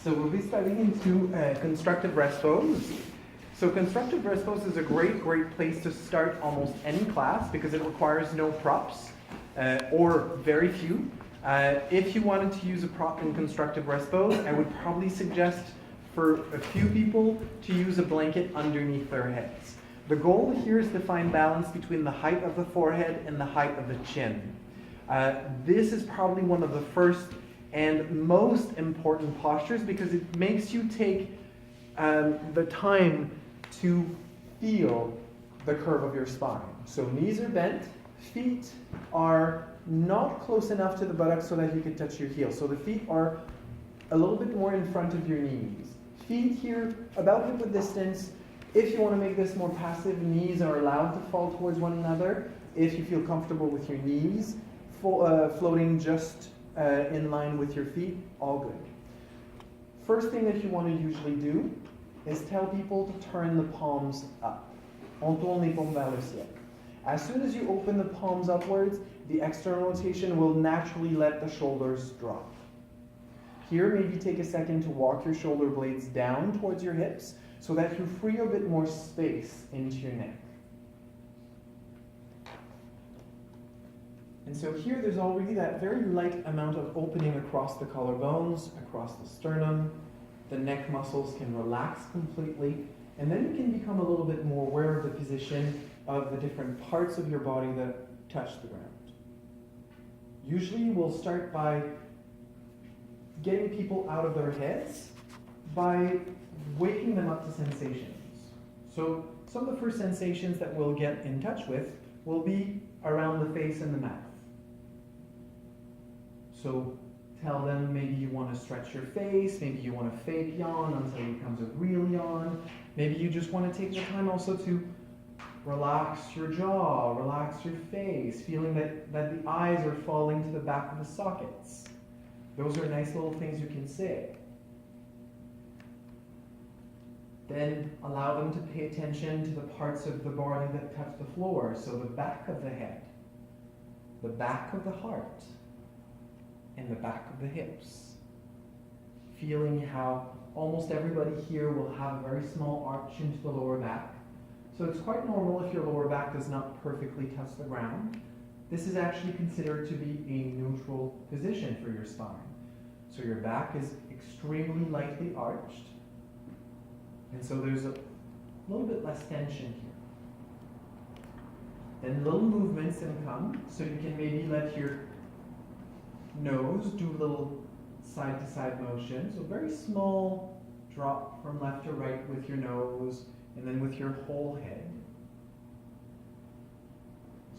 So we'll be starting into Constructive Rest Pose. So Constructive Rest Pose is a great place to start almost any class because it requires no props, or very few. If you wanted to use a prop in Constructive Rest Pose, I would probably suggest for a few people to use a blanket underneath their heads. The goal here is to find balance between the height of the forehead and the height of the chin. This is probably one of the first and most important postures because it makes you take the time to feel the curve of your spine. So knees are bent, feet are not close enough to the buttocks so that you can touch your heels. So the feet are a little bit more in front of your knees. Feet here about hip distance. If you want to make this more passive, knees are allowed to fall towards one another. If you feel comfortable with your knees floating just in line with your feet, all good. First thing that you want to usually do is tell people to turn the palms up. On tourne les paumes vers le ciel. As soon as you open the palms upwards, the external rotation will naturally let the shoulders drop. Here, maybe take a second to walk your shoulder blades down towards your hips so that you free a bit more space into your neck. And so here there's already that very light amount of opening across the collarbones, across the sternum. The neck muscles can relax completely. And then you can become a little bit more aware of the position of the different parts of your body that touch the ground. Usually we'll start by getting people out of their heads by waking them up to sensations. So some of the first sensations that we'll get in touch with will be around the face and the mouth. So tell them maybe you want to stretch your face, maybe you want a fake yawn until it becomes a real yawn. Maybe you just want to take the time also to relax your jaw, relax your face, feeling that the eyes are falling to the back of the sockets. Those are nice little things you can say. Then allow them to pay attention to the parts of the body that touch the floor. So the back of the head, the back of the heart, and the back of the hips. Feeling how almost everybody here will have a very small arch into the lower back. So it's quite normal if your lower back does not perfectly touch the ground. This is actually considered to be a neutral position for your spine. So your back is extremely lightly arched. And so there's a little bit less tension here. Then little movements then come, so you can maybe let your nose do a little side-to-side motion. So very small drop from left to right with your nose, and then with your whole head.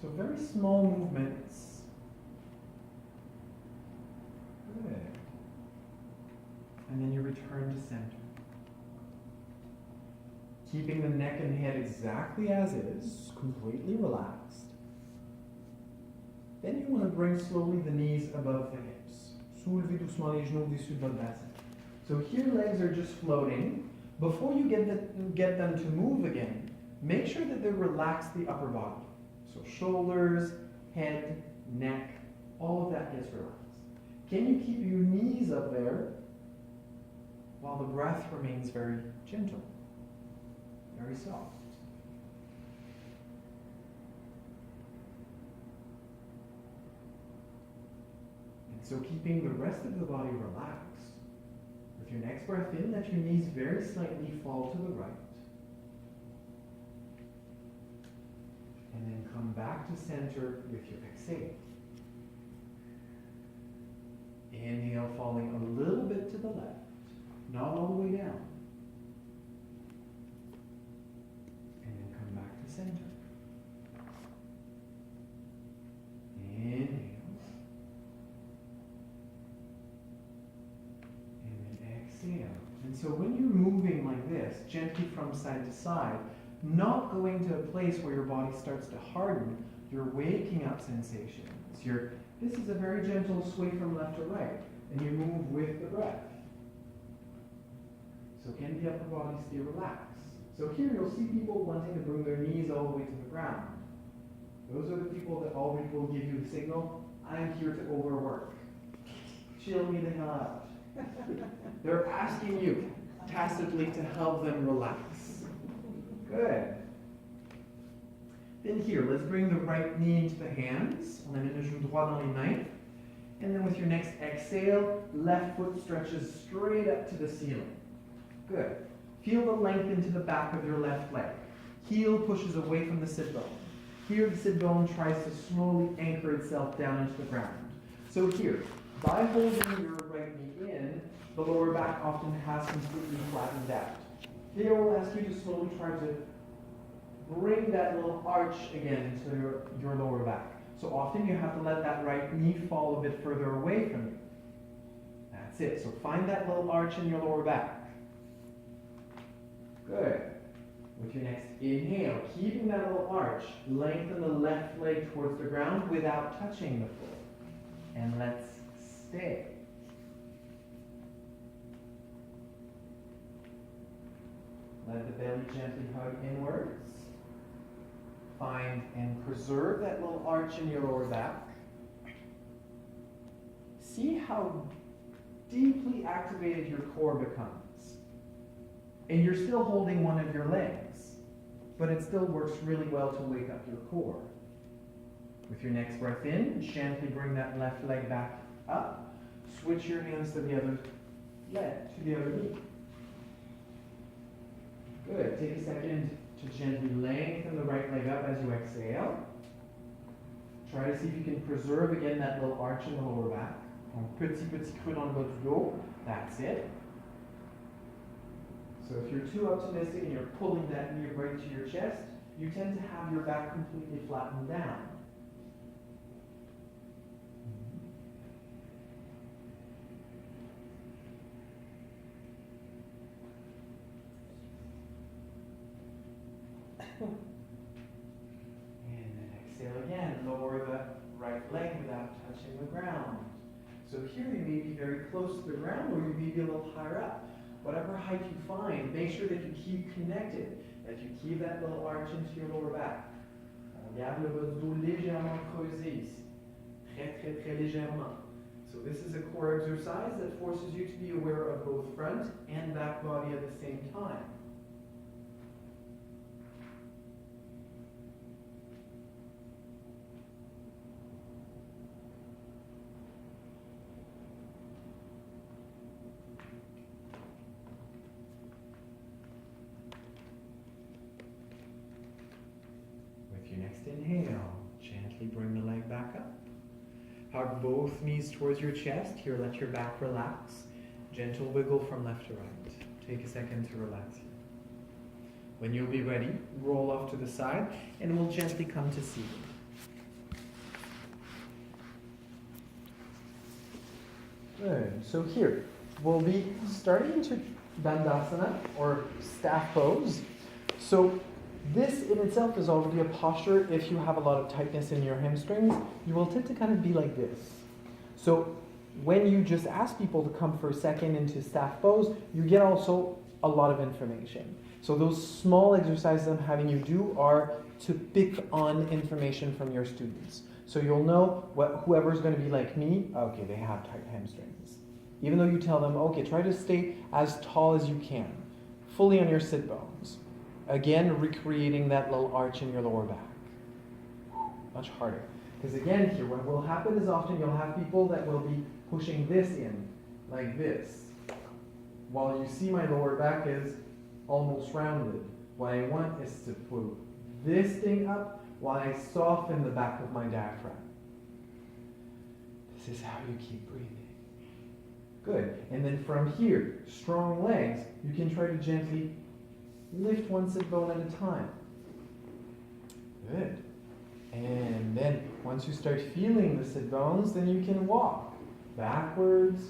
So very small movements. Good. And then you return to center. Keeping the neck and head exactly as is, completely relaxed. Then you want to bring slowly the knees above the hips. Soulevez doucement les genoux au-dessus de votre bassin. So here legs are just floating. Before you get them to move again, make sure that they relax the upper body. So shoulders, head, neck, all of that gets relaxed. Can you keep your knees up there while the breath remains very gentle, very soft? And so keeping the rest of the body relaxed. With your next breath in, let your knees very slightly fall to the right. And then come back to center with your exhale. Inhale, falling a little bit to the left, not all the way down. And then come back to center. Inhale. And then exhale. And so when you're moving like this, gently from side to side, not going to a place where your body starts to harden, you're waking up sensations. This is a very gentle sway from left to right, and you move with the breath. So can the upper body stay relaxed? So here you'll see people wanting to bring their knees all the way to the ground. Those are the people that already will give you the signal, I'm here to overwork. Chill me the hell out. They're asking you tacitly to help them relax. Good. Then here, let's bring the right knee into the hands. On amène le genou droit dans les mains. And then with your next exhale, left foot stretches straight up to the ceiling. Good. Feel the length into the back of your left leg. Heel pushes away from the sit bone. Here, the sit bone tries to slowly anchor itself down into the ground. So here, by holding your right knee in, the lower back often has completely flattened out. Here, we'll ask you to slowly try to bring that little arch again into your lower back. So often you have to let that right knee fall a bit further away from you. That's it. So find that little arch in your lower back. Good. With your next inhale, keeping that little arch, lengthen the left leg towards the ground without touching the floor. And let's stay. Let the belly gently hug inwards. Find and preserve that little arch in your lower back. See how deeply activated your core becomes. And you're still holding one of your legs, but it still works really well to wake up your core. With your next breath in, gently bring that left leg back up. Switch your hands to the other leg, to the other knee. Good. Take a second to gently lengthen the right leg up as you exhale. Try to see if you can preserve again that little arch in the lower back. Un petit creux dans le bas du dos. That's it. So if you're too optimistic and you're pulling that knee right to your chest, you tend to have your back completely flattened down. And then exhale again, lower the right leg without touching the ground. So here you may be very close to the ground or you may be a little higher up. Whatever height you find, make sure that you keep connected, that you keep that little arch into your lower back. On garde le bas du dos légèrement creusé ici. Très légèrement. So this is a core exercise that forces you to be aware of both front and back body at the same time. Next inhale, gently bring the leg back up. Hug both knees towards your chest. Here, let your back relax. Gentle wiggle from left to right. Take a second to relax. When you'll be ready, roll off to the side and we'll gently come to seated. Good. So here, we'll be starting to dandasana or staff pose. So this in itself is already a posture. If you have a lot of tightness in your hamstrings, you will tend to kind of be like this. So when you just ask people to come for a second into staff pose, you get also a lot of information. So those small exercises I'm having you do are to pick on information from your students. So you'll know whoever's going to be like me, okay, they have tight hamstrings. Even though you tell them, okay, try to stay as tall as you can, fully on your sit bones. Again, recreating that little arch in your lower back. Much harder. Because again here, what will happen is often you'll have people that will be pushing this in, like this. While you see my lower back is almost rounded. What I want is to put this thing up while I soften the back of my diaphragm. This is how you keep breathing. Good. And then from here, strong legs, you can try to gently lift one sit bone at a time. Good. And then once you start feeling the sit bones, then you can walk backwards.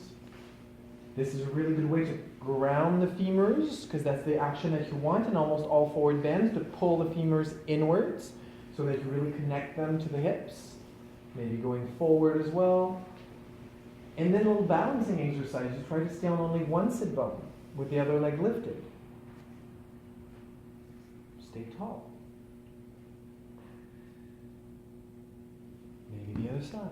This is a really good way to ground the femurs, because that's the action that you want in almost all forward bends, to pull the femurs inwards so that you really connect them to the hips. Maybe going forward as well. And then a little balancing exercise. You try to stay on only one sit bone with the other leg lifted. Stay tall. Maybe the other side.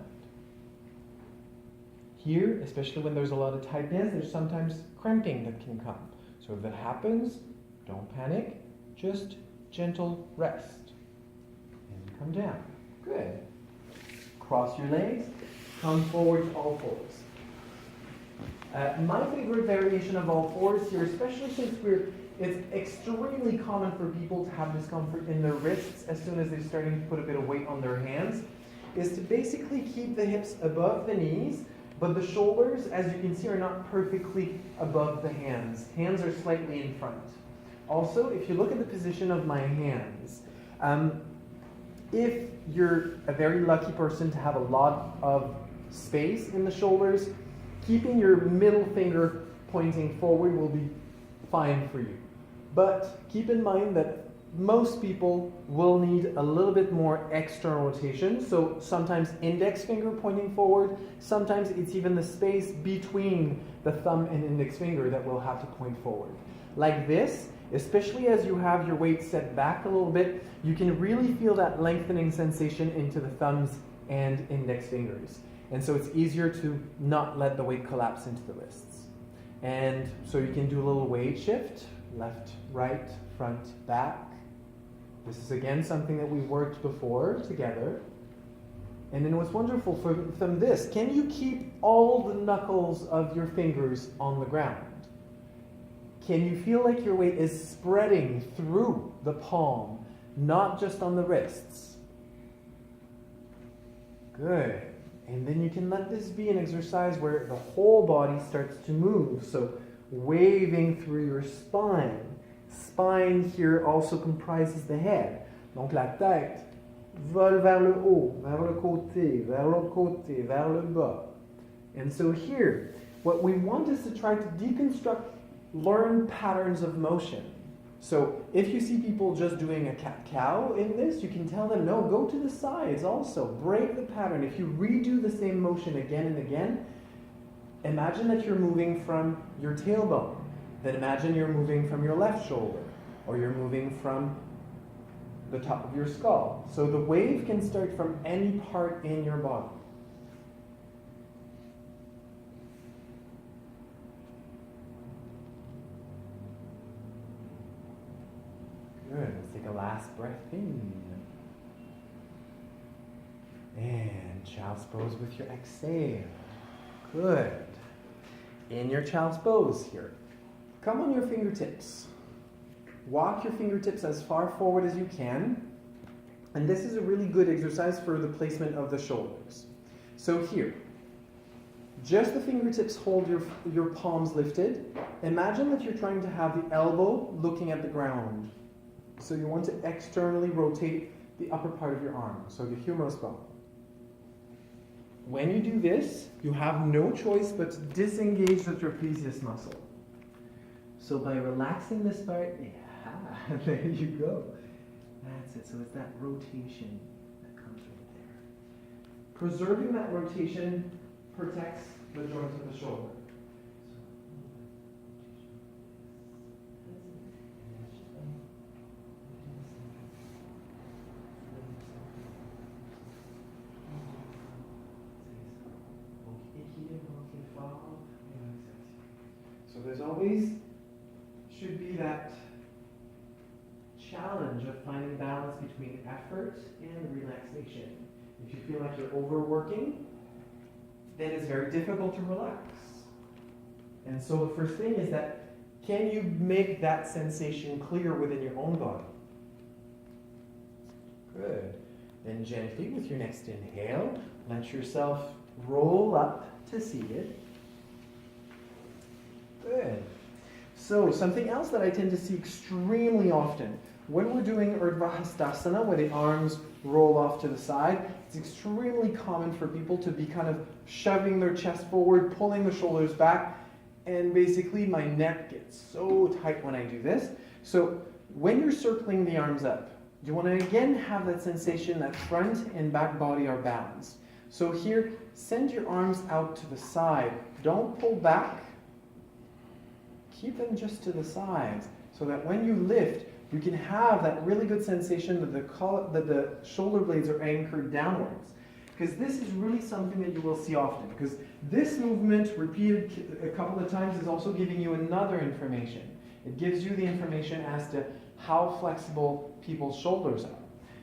here, especially when there's a lot of tightness, there's sometimes cramping that can come. So if that happens, don't panic, just gentle rest. And come down. Good. Cross your legs, come forward to all fours. My favorite variation of all fours here, especially since it's extremely common for people to have discomfort in their wrists as soon as they're starting to put a bit of weight on their hands, is to basically keep the hips above the knees, but the shoulders, as you can see, are not perfectly above the hands. Hands are slightly in front. Also, if you look at the position of my hands, if you're a very lucky person to have a lot of space in the shoulders, keeping your middle finger pointing forward will be fine for you. But keep in mind that most people will need a little bit more external rotation. So sometimes index finger pointing forward, sometimes it's even the space between the thumb and index finger that will have to point forward. Like this, especially as you have your weight set back a little bit, you can really feel that lengthening sensation into the thumbs and index fingers. And so it's easier to not let the weight collapse into the wrists. And so you can do a little weight shift, left, right, front, back. This is again something that we worked before together. And then what's wonderful from this, can you keep all the knuckles of your fingers on the ground? Can you feel like your weight is spreading through the palm, not just on the wrists? Good. And then you can let this be an exercise where the whole body starts to move. So waving through your spine. Spine here also comprises the head. Donc la tête vole vers le haut, vers le côté, vers l'autre côté, vers le bas. And so here, what we want is to try to deconstruct, learn patterns of motion. So if you see people just doing a cat-cow in this, you can tell them, no, go to the sides also. Break the pattern. If you redo the same motion again and again, imagine that you're moving from your tailbone. Then imagine you're moving from your left shoulder, or you're moving from the top of your skull. So the wave can start from any part in your body. Good. Let's take a last breath in. And child's pose with your exhale. Good. In your child's pose here. Come on your fingertips. Walk your fingertips as far forward as you can. And this is a really good exercise for the placement of the shoulders. So here, just the fingertips hold your palms lifted. Imagine that you're trying to have the elbow looking at the ground. So you want to externally rotate the upper part of your arm, so the humerus bone. When you do this, you have no choice but to disengage the trapezius muscle. So by relaxing this part, yeah, there you go. That's it. So it's that rotation that comes right there. Preserving that rotation protects the joints of the shoulder. So there's always should be that challenge of finding balance between effort and relaxation. If you feel like you're overworking, then it's very difficult to relax. And so the first thing is that, can you make that sensation clear within your own body? Good. Then gently, with your next inhale, let yourself roll up to seated. Good. So something else that I tend to see extremely often, when we're doing Urdvahastasana, where the arms roll off to the side, it's extremely common for people to be kind of shoving their chest forward, pulling the shoulders back, and basically my neck gets so tight when I do this. So when you're circling the arms up, you want to again have that sensation that front and back body are balanced. So here, send your arms out to the side. Don't pull back. Keep them just to the sides so that when you lift, you can have that really good sensation that the shoulder blades are anchored downwards. because this is really something that you will see often, because this movement repeated a couple of times is also giving you another information. It gives you the information as to how flexible people's shoulders are.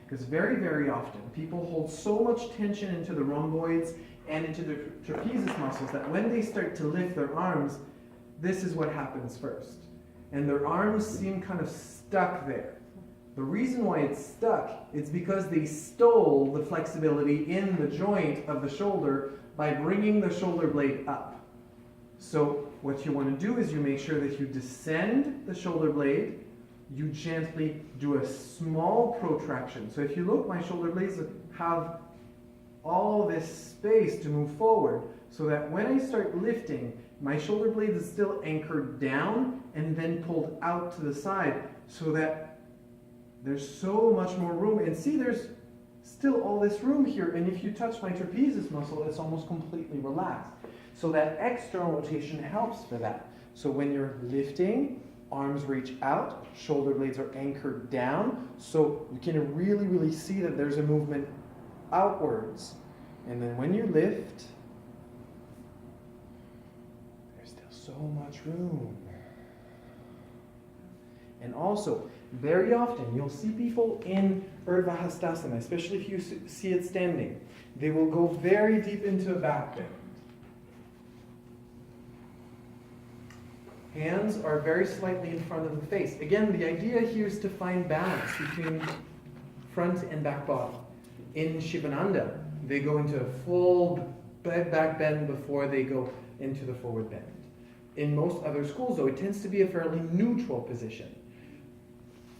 Because very, very often, people hold so much tension into the rhomboids and into the trapezius muscles that when they start to lift their arms, this is what happens first. And their arms seem kind of stuck there. The reason why it's stuck is because they stole the flexibility in the joint of the shoulder by bringing the shoulder blade up. So what you want to do is you make sure that you descend the shoulder blade, you gently do a small protraction. So if you look, my shoulder blades have all this space to move forward so that when I start lifting, my shoulder blade is still anchored down and then pulled out to the side so that there's so much more room. And see, there's still all this room here. And if you touch my trapezius muscle, it's almost completely relaxed. So that external rotation helps for that. So when you're lifting, arms reach out, shoulder blades are anchored down, so you can really, really see that there's a movement outwards. And then when you lift, there's still so much room. And also, very often, you'll see people in Urdvahastasana, especially if you see it standing, they will go very deep into a back bend. Hands are very slightly in front of the face. Again, the idea here is to find balance between front and back body. In Shivananda, they go into a full back bend before they go into the forward bend. In most other schools, though, it tends to be a fairly neutral position.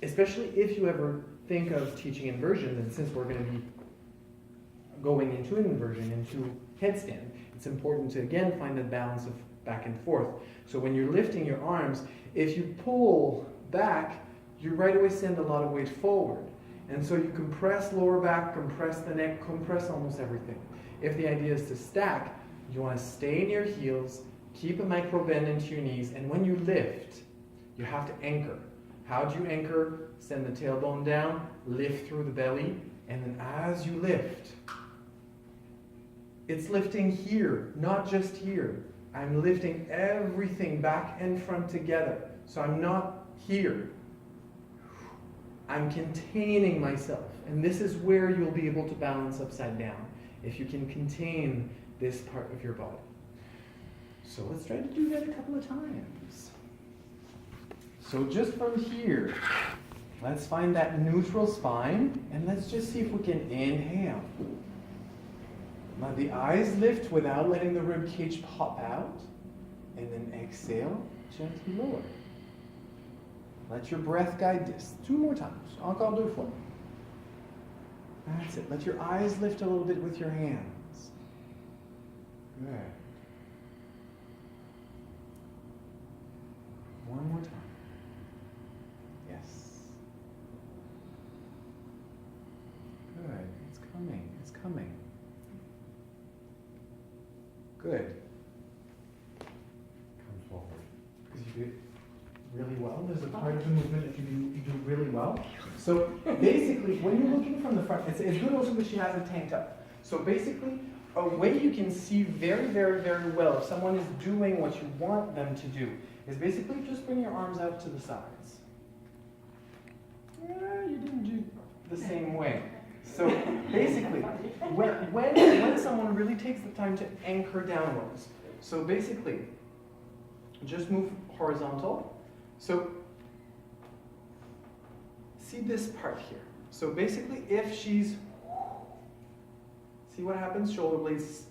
Especially if you ever think of teaching inversion, and since we're going to be going into an inversion, into headstand, it's important to, again, find the balance of back and forth. So when you're lifting your arms, if you pull back, you right away send a lot of weight forward. And so you compress lower back, compress the neck, compress almost everything. If the idea is to stack, you want to stay in your heels, keep a micro bend into your knees, and when you lift, you have to anchor. How do you anchor? Send the tailbone down, lift through the belly, and then as you lift, it's lifting here, not just here. I'm lifting everything back and front together. So I'm not here. I'm containing myself. And this is where you'll be able to balance upside down, if you can contain this part of your body. So let's try to do that a couple of times. So just from here, let's find that neutral spine, and let's just see if we can inhale. Let the eyes lift without letting the rib cage pop out. And then exhale, gently lower. Let your breath guide this. 2 more times. Encore 2 fois. That's it. Let your eyes lift a little bit with your hands. Good. 1 more time. Yes. Good. It's coming. It's coming. Good. Come forward. Because you do it really well. There's a part of the movement that you do really well. So basically, when you're looking from the front, it's good also that she has a tank top. So basically, a way you can see very, very, very well if someone is doing what you want them to do is basically just bring your arms out to the sides. Yeah, you didn't do the same way. So basically, when someone really takes the time to anchor downwards, so basically, just move horizontal. So see this part here. So basically, if she's, see what happens? Shoulder blades,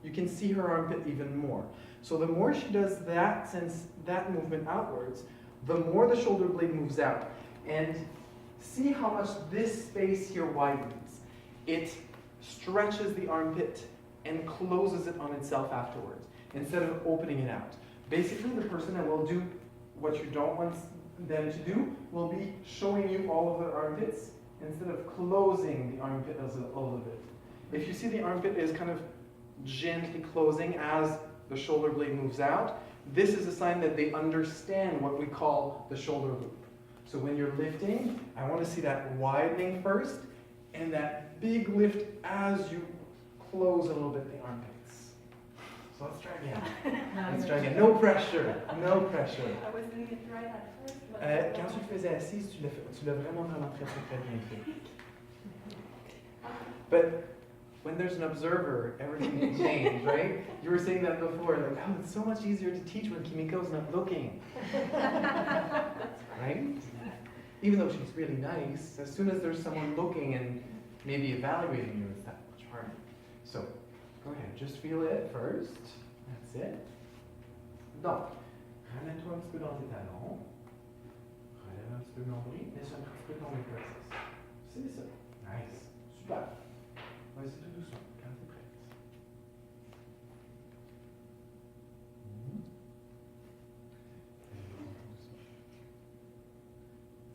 you can see her armpit even more. So the more she does that, since that movement outwards, the more the shoulder blade moves out. And see how much this space here widens. It stretches the armpit and closes it on itself afterwards, instead of opening it out. Basically, the person that will do what you don't want them to do will be showing you all of their armpits instead of closing the armpit a little bit. If you see the armpit is kind of gently closing as the shoulder blade moves out, this is a sign that they understand what we call the shoulder loop. So when you're lifting, I want to see that widening first and that big lift as you close a little bit the armpits. So let's try again. Let's try again. No pressure. No pressure. I was doing it right at first. Quand tu le faisais assise, tu l'as vraiment, vraiment très, très, très bien fait. But when there's an observer, everything can change, right? You were saying that before, like, oh, it's so much easier to teach when Kimiko's not looking. Right? Even though she's really nice, as soon as there's someone looking and maybe evaluating you, it's that much harder. So, go ahead, just feel it first. That's it. Donc, ramène-toi un petit peu dans tes talons. Relève un petit peu le nombril, laisse un petit peu tomber le coccyx. C'est ça. Nice. Super. Vas-y tout doucement, quand t'es prête.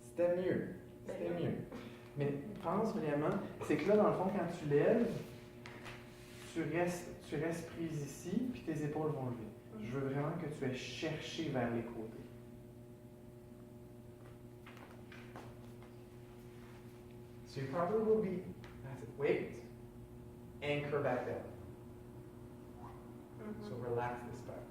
C'était mieux. C'était mieux. Mais pense vraiment, c'est que là, dans le fond, quand tu lèves, tu restes prise ici, puis tes épaules vont lever. Je veux vraiment que tu aies cherché vers les côtés. So you probably will be, that's it, wait, anchor back down. So relax this back.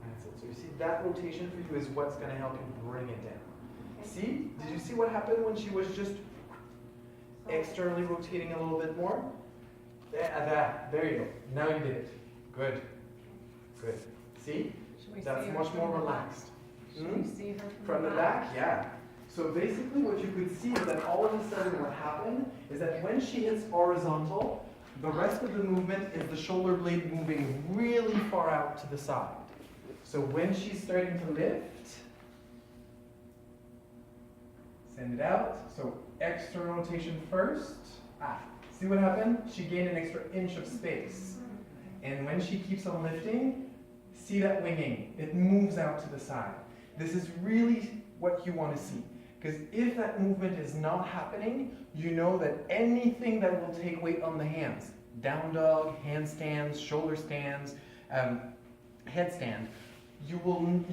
That's it. So you see that rotation for you is what's going to help you bring it down. See? Did you see what happened when she was just externally rotating a little bit more? There you go. Now you did it. Good. Good. See? That's much more relaxed. Should we see her from the back? Yeah. So basically what you could see is that all of a sudden what happened is that when she hits horizontal, the rest of the movement is the shoulder blade moving really far out to the side. So when she's starting to lift, send it out. So external rotation first. See what happened? She gained an extra inch of space. And when she keeps on lifting, see that winging. It moves out to the side. This is really what you want to see. Because if that movement is not happening, you know that anything that will take weight on the hands, down dog, handstands, shoulder stands, headstand, you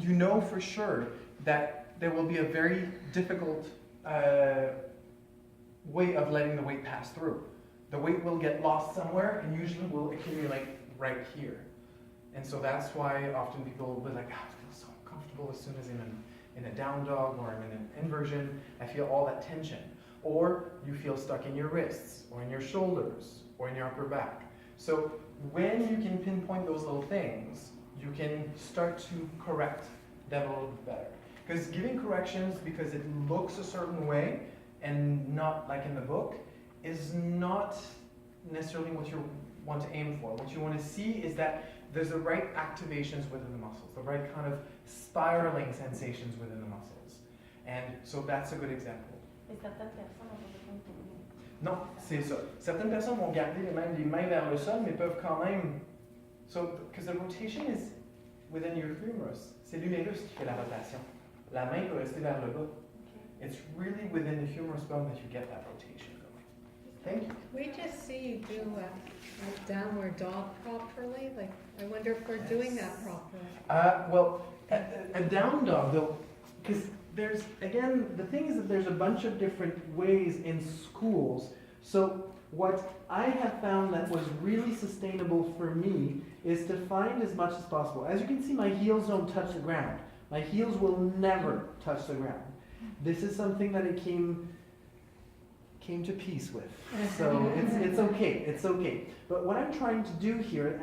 know for sure that there will be a very difficult way of letting the weight pass through. The weight will get lost somewhere and usually will accumulate right here. And so that's why often people will be like, I feel so uncomfortable as soon as I'm in a down dog or I'm in an inversion. I feel all that tension. Or you feel stuck in your wrists or in your shoulders or in your upper back. So when you can pinpoint those little things, you can start to correct them a little bit better. Because giving corrections because it looks a certain way and not like in the book is not necessarily what you want to aim for. What you want to see is that there's the right activations within the muscles, the right kind of spiraling sensations within the muscles. And so that's a good example. Et certaines personnes ont besoin de tourner. Non, c'est ça. Certaines personnes vont garder les mains vers le sol, mais peuvent quand même. So, because the rotation is within your humerus. C'est l'humérus qui fait la rotation. La main peut rester vers le bas. Okay. It's really within the humerus bone that you get that rotation going. Thank you. We just see you do a downward dog properly. Like, I wonder if we're doing that properly. Well, a down dog though, because there's, again, the thing is that there's a bunch of different ways in schools. So what I have found that was really sustainable for me is to find as much as possible. As you can see, my heels don't touch the ground. My heels will never touch the ground. This is something that I came to peace with. So it's okay, it's okay. But what I'm trying to do here,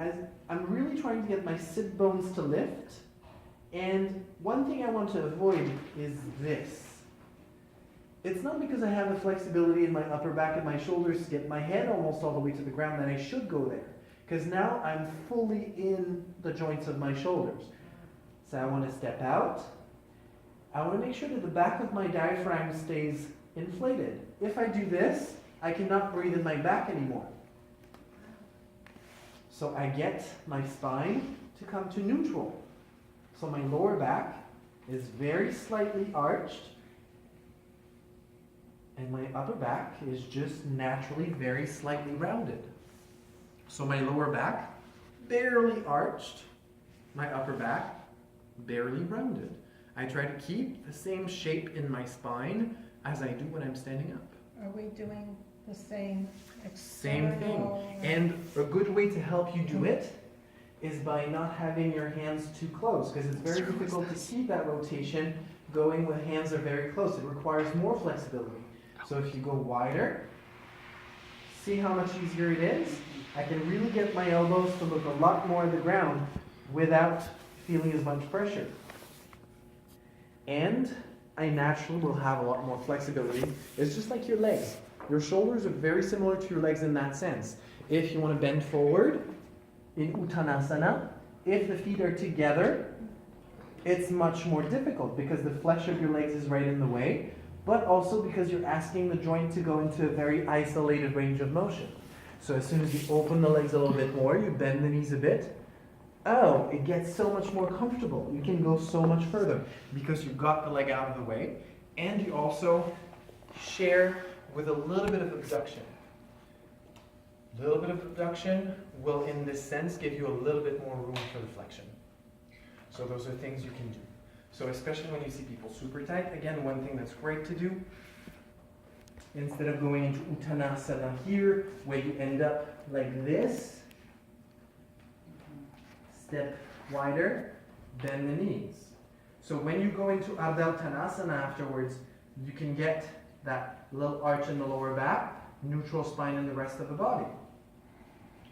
I'm really trying to get my sit bones to lift. And one thing I want to avoid is this. It's not because I have the flexibility in my upper back and my shoulders to get my head almost all the way to the ground that I should go there. Because now I'm fully in the joints of my shoulders. So I want to step out. I want to make sure that the back of my diaphragm stays inflated. If I do this, I cannot breathe in my back anymore. So I get my spine to come to neutral. So my lower back is very slightly arched, and my upper back is just naturally very slightly rounded. So my lower back, barely arched, my upper back, barely rounded. I try to keep the same shape in my spine as I do when I'm standing up. Are we doing the same Same thing. external. And a good way to help you do it is by not having your hands too close, because it's very difficult to keep that rotation going when hands are very close. It requires more flexibility. So if you go wider, see how much easier it is? I can really get my elbows to look a lot more at the ground without feeling as much pressure. And I naturally will have a lot more flexibility. It's just like your legs. Your shoulders are very similar to your legs in that sense. If you want to bend forward in Uttanasana, if the feet are together, it's much more difficult because the flesh of your legs is right in the way, but also because you're asking the joint to go into a very isolated range of motion. So as soon as you open the legs a little bit more, you bend the knees a bit, oh, it gets so much more comfortable. You can go so much further because you've got the leg out of the way, and you also share with a little bit of abduction. A little bit of abduction will, in this sense, give you a little bit more room for the flexion. So those are things you can do. So especially when you see people super tight, again, one thing that's great to do, instead of going into Uttanasana here, where you end up like this, step wider, bend the knees. So when you go into Urdvahastasana afterwards, you can get that little arch in the lower back, neutral spine in the rest of the body.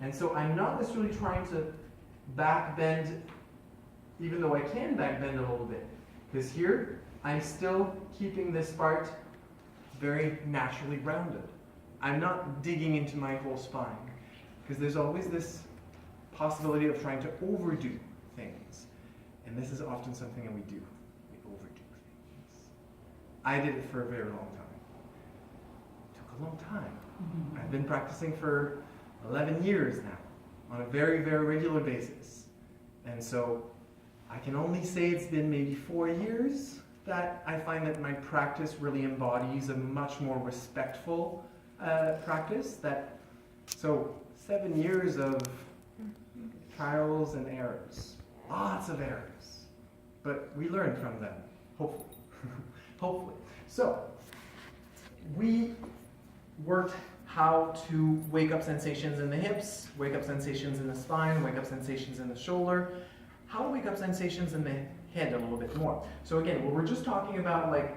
And so I'm not necessarily trying to back bend, even though I can back bend a little bit. Because here, I'm still keeping this part very naturally rounded. I'm not digging into my whole spine. Because there's always this possibility of trying to overdo things. And this is often something that we do. We overdo things. I did it for a very long time. It took a long time. I've been practicing for 11 years now, on a very, very regular basis. And so I can only say it's been maybe 4 years that I find that my practice really embodies a much more respectful practice. So 7 years of trials and errors, lots of errors, but we learn from them, hopefully. Hopefully. So we worked how to wake up sensations in the hips, wake up sensations in the spine, wake up sensations in the shoulder, how to wake up sensations in the head a little bit more. So again, we're just talking about like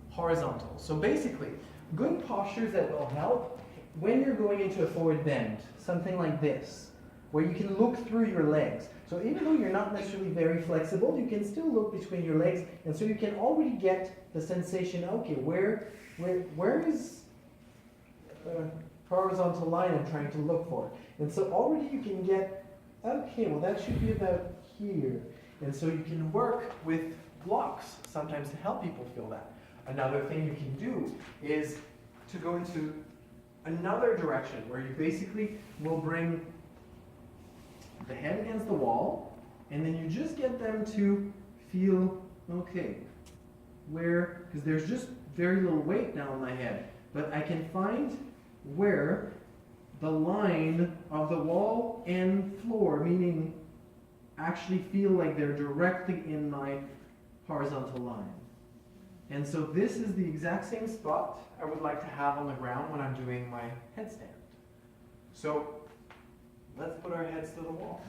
horizontal. So basically, good postures that will help when you're going into a forward bend, something like this, where you can look through your legs. So even though you're not necessarily very flexible, you can still look between your legs, and so you can already get the sensation, okay, where is horizontal line I'm trying to look for. And so already you can get, okay, well that should be about here. And so you can work with blocks sometimes to help people feel that. Another thing you can do is to go into another direction where you basically will bring the head against the wall, and then you just get them to feel, okay, where, because there's just very little weight now in my head, but I can find where the line of the wall and floor, meaning actually feel like they're directly in my horizontal line. And so this is the exact same spot I would like to have on the ground when I'm doing my headstand. So let's put our heads to the wall.